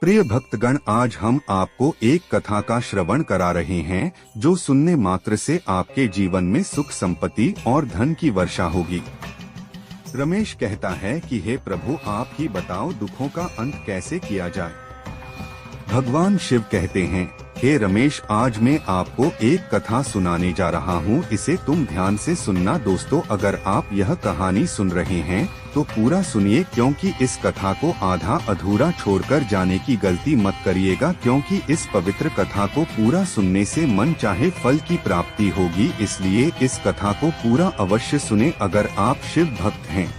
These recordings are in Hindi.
प्रिय भक्तगण, आज हम आपको एक कथा का श्रवण करा रहे हैं जो सुनने मात्र से आपके जीवन में सुख, संपत्ति और धन की वर्षा होगी। रमेश कहता है कि हे प्रभु, आप ही बताओ दुखों का अंत कैसे किया जाए। भगवान शिव कहते हैं, हे रमेश, आज मैं आपको एक कथा सुनाने जा रहा हूँ, इसे तुम ध्यान से सुनना। दोस्तों, अगर आप यह कहानी सुन रहे हैं तो पूरा सुनिए, क्योंकि इस कथा को आधा अधूरा छोड़कर जाने की गलती मत करिएगा, क्योंकि इस पवित्र कथा को पूरा सुनने से मन चाहे फल की प्राप्ति होगी। इसलिए इस कथा को पूरा अवश्य सुने। अगर आप शिव भक्त हैं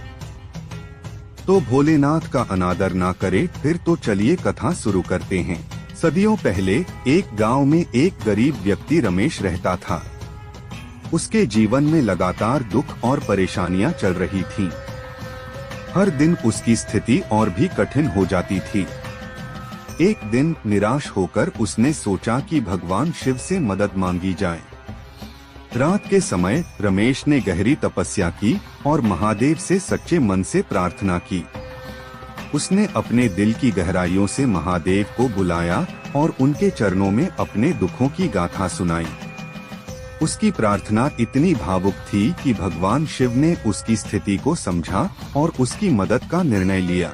तो भोलेनाथ का अनादर ना करे। फिर तो चलिए कथा शुरू करते हैं। सदियों पहले एक गांव में एक गरीब व्यक्ति रमेश रहता था। उसके जीवन में लगातार दुख और परेशानियां चल रही थीं। हर दिन उसकी स्थिति और भी कठिन हो जाती थी। एक दिन निराश होकर उसने सोचा कि भगवान शिव से मदद मांगी जाए। रात के समय रमेश ने गहरी तपस्या की और महादेव से सच्चे मन से प्रार्थना की। उसने अपने दिल की गहराइयों से महादेव को बुलाया और उनके चरणों में अपने दुखों की गाथा सुनाई। उसकी प्रार्थना इतनी भावुक थी कि भगवान शिव ने उसकी स्थिति को समझा और उसकी मदद का निर्णय लिया।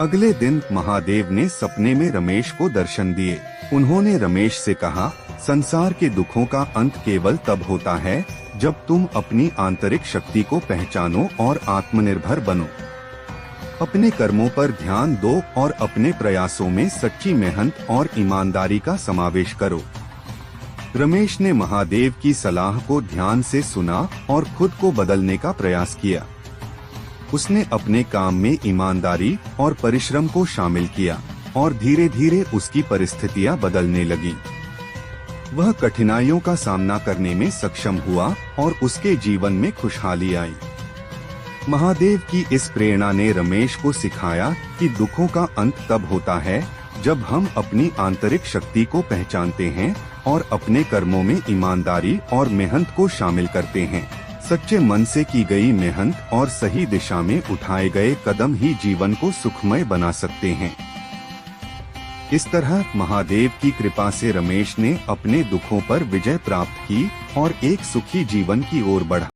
अगले दिन महादेव ने सपने में रमेश को दर्शन दिए। उन्होंने रमेश से कहा, संसार के दुखों का अंत केवल तब होता है जब तुम अपनी आंतरिक शक्ति को पहचानो और आत्मनिर्भर बनो। अपने कर्मों पर ध्यान दो और अपने प्रयासों में सच्ची मेहनत और ईमानदारी का समावेश करो। रमेश ने महादेव की सलाह को ध्यान से सुना और खुद को बदलने का प्रयास किया। उसने अपने काम में ईमानदारी और परिश्रम को शामिल किया और धीरे धीरे उसकी परिस्थितियां बदलने लगी। वह कठिनाइयों का सामना करने में सक्षम हुआ और उसके जीवन में खुशहाली आई। महादेव की इस प्रेरणा ने रमेश को सिखाया कि दुखों का अंत तब होता है जब हम अपनी आंतरिक शक्ति को पहचानते हैं और अपने कर्मों में ईमानदारी और मेहनत को शामिल करते हैं। सच्चे मन से की गई मेहनत और सही दिशा में उठाए गए कदम ही जीवन को सुखमय बना सकते हैं। इस तरह महादेव की कृपा से रमेश ने अपने दुखों पर विजय प्राप्त की और एक सुखी जीवन की ओर बढ़ा।